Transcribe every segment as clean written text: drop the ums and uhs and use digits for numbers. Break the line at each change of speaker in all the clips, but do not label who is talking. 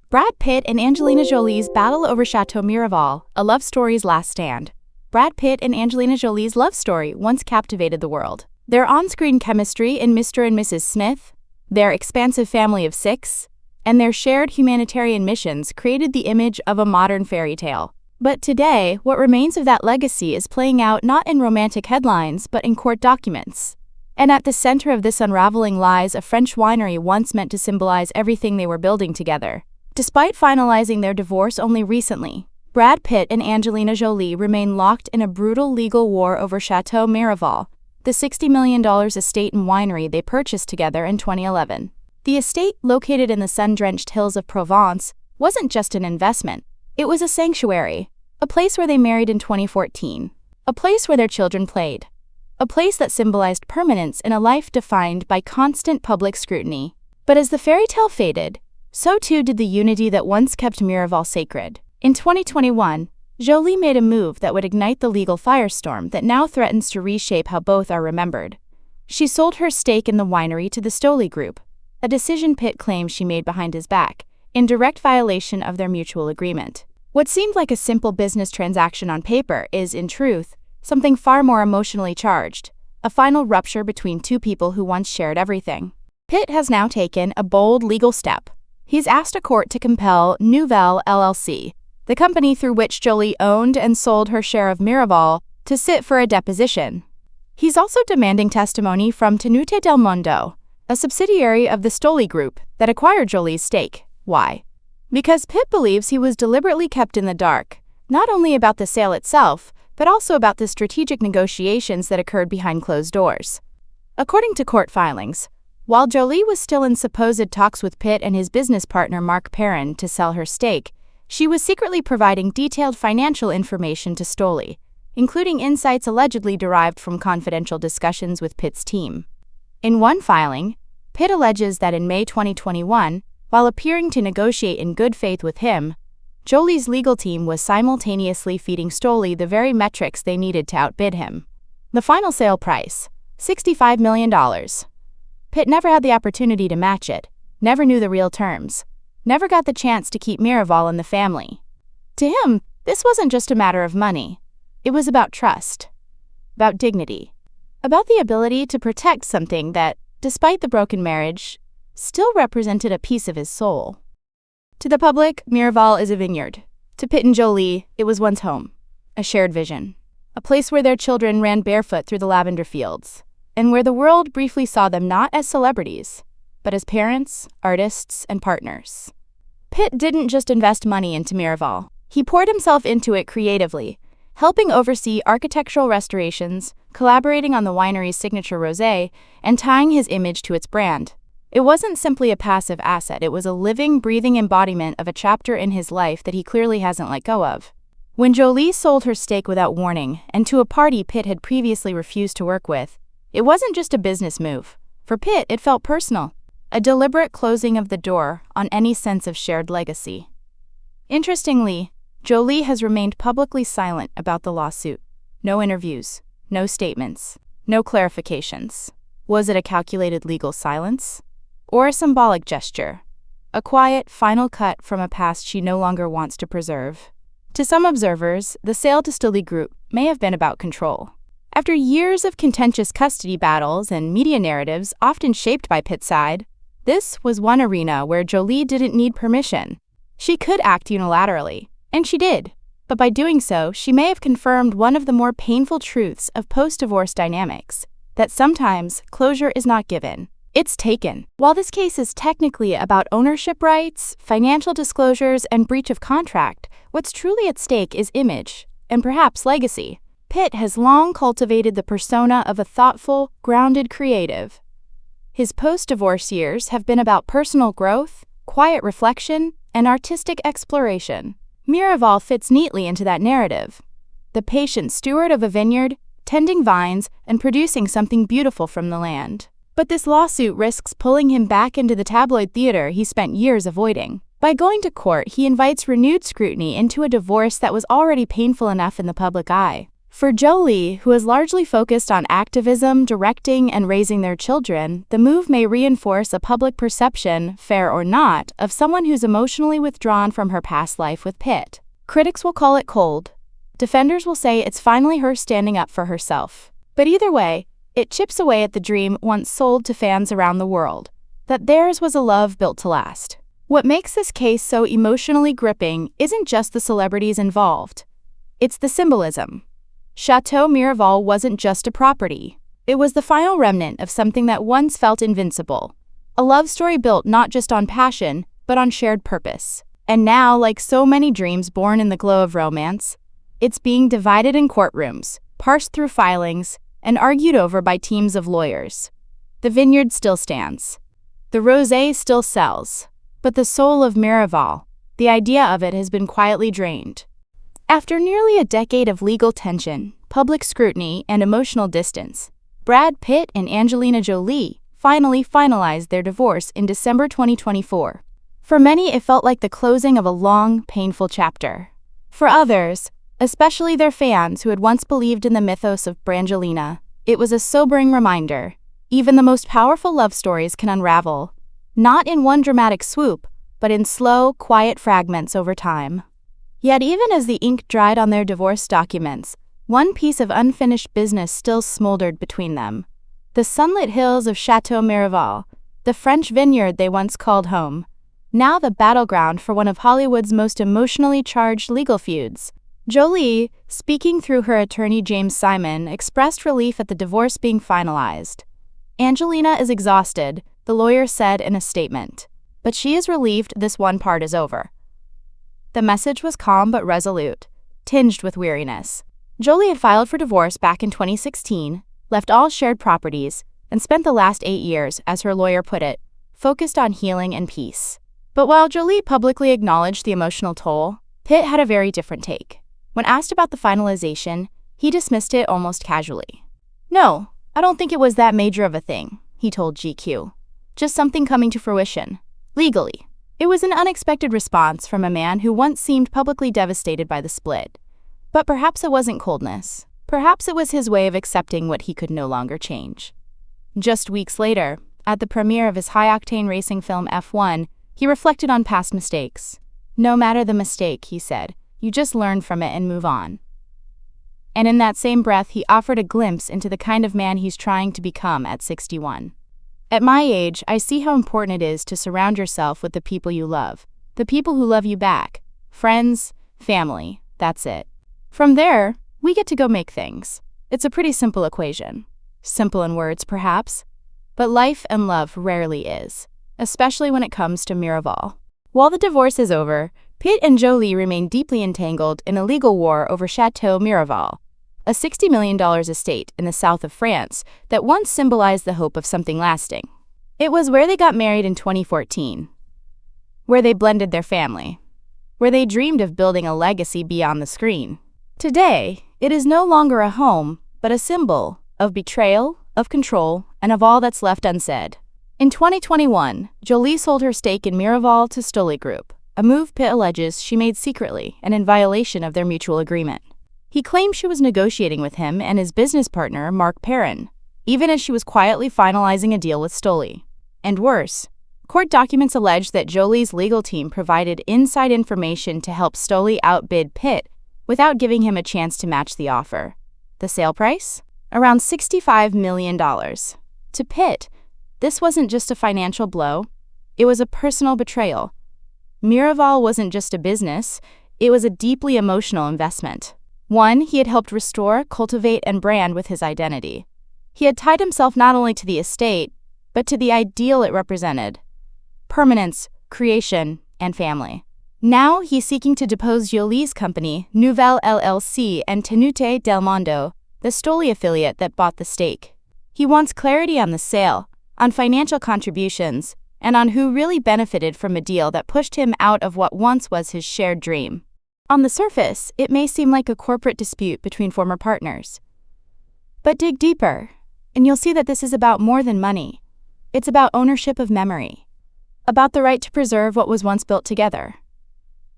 Brad Pitt and Angelina Jolie's battle over Château Miraval, a love story's last stand. Brad Pitt and Angelina Jolie's love story once captivated the world. Their on-screen chemistry in Mr. and Mrs. Smith, their expansive family of 6, and their shared humanitarian missions created the image of a modern fairy tale. But today, what remains of that legacy is playing out not in romantic headlines but in court documents. And at the center of this unraveling lies a French winery once meant to symbolize everything they were building together. Despite finalizing their divorce only recently, Brad Pitt and Angelina Jolie remain locked in a brutal legal war over Château Miraval, the $60 million estate and winery they purchased together in 2011. The estate, located in the sun-drenched hills of Provence, wasn't just an investment. It was a sanctuary, a place where they married in 2014, a place where their children played, a place that symbolized permanence in a life defined by constant public scrutiny. But as the fairy tale faded, so too did the unity that once kept Miraval sacred. In 2021, Jolie made a move that would ignite the legal firestorm that now threatens to reshape how both are remembered. She sold her stake in the winery to the Stoli Group, a decision Pitt claims she made behind his back, in direct violation of their mutual agreement. What seemed like a simple business transaction on paper is, in truth, something far more emotionally charged, a final rupture between two people who once shared everything. Pitt has now taken a bold legal step. He's asked a court to compel Nouvelle LLC, the company through which Jolie owned and sold her share of Miraval, to sit for a deposition. He's also demanding testimony from Tenute del Mondo, a subsidiary of the Stoli Group that acquired Jolie's stake. Why? Because Pitt believes he was deliberately kept in the dark, not only about the sale itself, but also about the strategic negotiations that occurred behind closed doors. According to court filings, while Jolie was still in supposed talks with Pitt and his business partner Mark Perrin to sell her stake, she was secretly providing detailed financial information to Stoli, including insights allegedly derived from confidential discussions with Pitt's team. In one filing, Pitt alleges that in May 2021, while appearing to negotiate in good faith with him, Jolie's legal team was simultaneously feeding Stoli the very metrics they needed to outbid him. The final sale price, $65 million. Pitt never had the opportunity to match it, never knew the real terms, never got the chance to keep Miraval in the family. To him, this wasn't just a matter of money. It was about trust, about dignity, about the ability to protect something that, despite the broken marriage, still represented a piece of his soul. To the public, Miraval is a vineyard. To Pitt and Jolie, it was once home, a shared vision, a place where their children ran barefoot through the lavender fields, and where the world briefly saw them not as celebrities, but as parents, artists, and partners. Pitt didn't just invest money into Miraval. He poured himself into it creatively, helping oversee architectural restorations, collaborating on the winery's signature rosé, and tying his image to its brand. It wasn't simply a passive asset, it was a living, breathing embodiment of a chapter in his life that he clearly hasn't let go of. When Jolie sold her stake without warning, and to a party Pitt had previously refused to work with, it wasn't just a business move. For Pitt, it felt personal, a deliberate closing of the door on any sense of shared legacy. Interestingly, Jolie has remained publicly silent about the lawsuit. No interviews, no statements, no clarifications. Was it a calculated legal silence? Or a symbolic gesture? A quiet, final cut from a past she no longer wants to preserve? To some observers, the sale to Stoli Group may have been about control. After years of contentious custody battles and media narratives often shaped by Pitt's side, this was one arena where Jolie didn't need permission. She could act unilaterally, and she did. But by doing so, she may have confirmed one of the more painful truths of post-divorce dynamics, that sometimes closure is not given, it's taken. While this case is technically about ownership rights, financial disclosures, and breach of contract, what's truly at stake is image, and perhaps legacy. Pitt has long cultivated the persona of a thoughtful, grounded creative. His post-divorce years have been about personal growth, quiet reflection, and artistic exploration. Miraval fits neatly into that narrative. The patient steward of a vineyard, tending vines, and producing something beautiful from the land. But this lawsuit risks pulling him back into the tabloid theater he spent years avoiding. By going to court, he invites renewed scrutiny into a divorce that was already painful enough in the public eye. For Jolie, who is largely focused on activism, directing, and raising their children, the move may reinforce a public perception, fair or not, of someone who's emotionally withdrawn from her past life with Pitt. Critics will call it cold. Defenders will say it's finally her standing up for herself. But either way, it chips away at the dream once sold to fans around the world, that theirs was a love built to last. What makes this case so emotionally gripping isn't just the celebrities involved. It's the symbolism. Château Miraval wasn't just a property. It was the final remnant of something that once felt invincible. A love story built not just on passion, but on shared purpose. And now, like so many dreams born in the glow of romance, it's being divided in courtrooms, parsed through filings, and argued over by teams of lawyers. The vineyard still stands. The rosé still sells. But the soul of Miraval, the idea of it has been quietly drained. After nearly a decade of legal tension, public scrutiny, and emotional distance, Brad Pitt and Angelina Jolie finally finalized their divorce in December 2024. For many, it felt like the closing of a long, painful chapter. For others, especially their fans who had once believed in the mythos of Brangelina, it was a sobering reminder. Even the most powerful love stories can unravel, not in one dramatic swoop, but in slow, quiet fragments over time. Yet even as the ink dried on their divorce documents, one piece of unfinished business still smoldered between them. The sunlit hills of Château Miraval, the French vineyard they once called home, now the battleground for one of Hollywood's most emotionally charged legal feuds. Jolie, speaking through her attorney James Simon, expressed relief at the divorce being finalized. Angelina is exhausted, the lawyer said in a statement, but she is relieved this one part is over. The message was calm but resolute, tinged with weariness. Jolie had filed for divorce back in 2016, left all shared properties, and spent the last 8 years, as her lawyer put it, focused on healing and peace. But while Jolie publicly acknowledged the emotional toll, Pitt had a very different take. When asked about the finalization, he dismissed it almost casually. "No, I don't think it was that major of a thing," he told GQ. "Just something coming to fruition. Legally." It was an unexpected response from a man who once seemed publicly devastated by the split. But perhaps it wasn't coldness. Perhaps it was his way of accepting what he could no longer change. Just weeks later, at the premiere of his high-octane racing film F1, he reflected on past mistakes. "No matter the mistake," he said, "you just learn from it and move on." And in that same breath, he offered a glimpse into the kind of man he's trying to become at 61. "At my age, I see how important it is to surround yourself with the people you love, the people who love you back. Friends, family, that's it. From there, we get to go make things." It's a pretty simple equation. Simple in words, perhaps, but life and love rarely is, especially when it comes to Miraval. While the divorce is over, Pitt and Jolie remain deeply entangled in a legal war over Château Miraval, a $60 million estate in the south of France that once symbolized the hope of something lasting. It was where they got married in 2014, where they blended their family, where they dreamed of building a legacy beyond the screen. Today, it is no longer a home, but a symbol of betrayal, of control, and of all that's left unsaid. In 2021, Jolie sold her stake in Miraval to Stoli Group, a move Pitt alleges she made secretly and in violation of their mutual agreement. He claimed she was negotiating with him and his business partner, Mark Perrin, even as she was quietly finalizing a deal with Stoli. And worse, court documents allege that Jolie's legal team provided inside information to help Stoli outbid Pitt without giving him a chance to match the offer. The sale price? Around $65 million. To Pitt, this wasn't just a financial blow, it was a personal betrayal. Miraval wasn't just a business, it was a deeply emotional investment. One he had helped restore, cultivate, and brand with his identity. He had tied himself not only to the estate, but to the ideal it represented: permanence, creation, and family. Now he's seeking to depose Jolie's company, Nouvelle LLC, and Tenute del Mondo, the Stoli affiliate that bought the stake. He wants clarity on the sale, on financial contributions, and on who really benefited from a deal that pushed him out of what once was his shared dream. On the surface, it may seem like a corporate dispute between former partners. But dig deeper, and you'll see that this is about more than money. It's about ownership of memory, about the right to preserve what was once built together,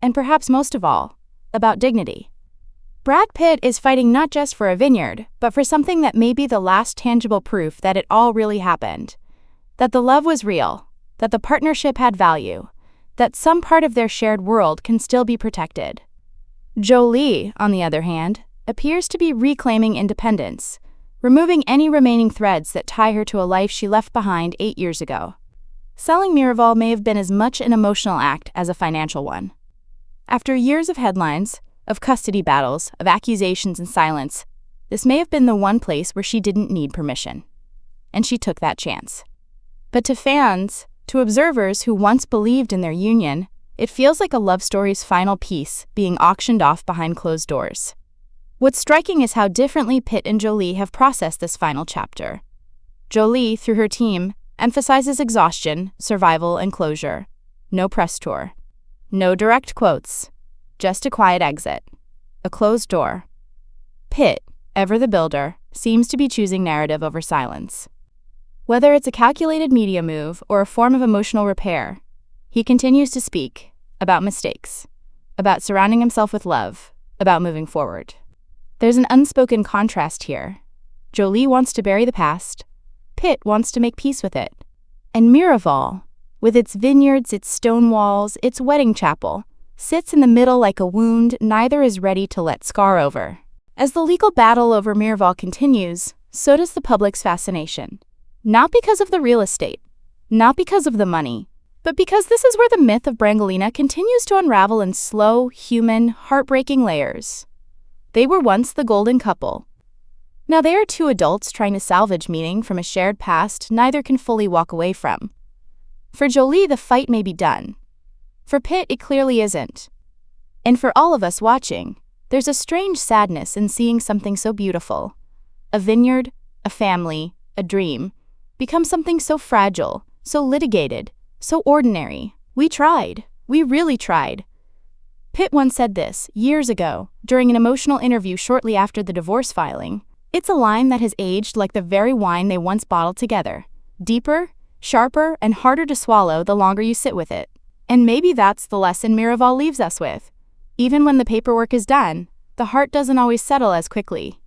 and perhaps most of all, about dignity. Brad Pitt is fighting not just for a vineyard, but for something that may be the last tangible proof that it all really happened. That the love was real, that the partnership had value, that some part of their shared world can still be protected. Jolie, on the other hand, appears to be reclaiming independence, removing any remaining threads that tie her to a life she left behind 8 years ago. Selling Miraval may have been as much an emotional act as a financial one. After years of headlines, of custody battles, of accusations and silence, this may have been the one place where she didn't need permission. And she took that chance. But to fans, to observers who once believed in their union, it feels like a love story's final piece being auctioned off behind closed doors. What's striking is how differently Pitt and Jolie have processed this final chapter. Jolie, through her team, emphasizes exhaustion, survival, and closure. No press tour. No direct quotes. Just a quiet exit. A closed door. Pitt, ever the builder, seems to be choosing narrative over silence. Whether it's a calculated media move or a form of emotional repair, he continues to speak about mistakes, about surrounding himself with love, about moving forward. There's an unspoken contrast here. Jolie wants to bury the past. Pitt wants to make peace with it. And Miraval, with its vineyards, its stone walls, its wedding chapel, sits in the middle like a wound neither is ready to let scar over. As the legal battle over Miraval continues, so does the public's fascination. Not because of the real estate, not because of the money, but because this is where the myth of Brangelina continues to unravel in slow, human, heartbreaking layers. They were once the golden couple. Now they are two adults trying to salvage meaning from a shared past neither can fully walk away from. For Jolie, the fight may be done. For Pitt, it clearly isn't. And for all of us watching, there's a strange sadness in seeing something so beautiful. A vineyard, a family, a dream, become something so fragile, so litigated, so ordinary. We tried. We really tried. Pitt once said this, years ago, during an emotional interview shortly after the divorce filing. It's a line that has aged like the very wine they once bottled together. Deeper, sharper, and harder to swallow the longer you sit with it. And maybe that's the lesson Miraval leaves us with. Even when the paperwork is done, the heart doesn't always settle as quickly.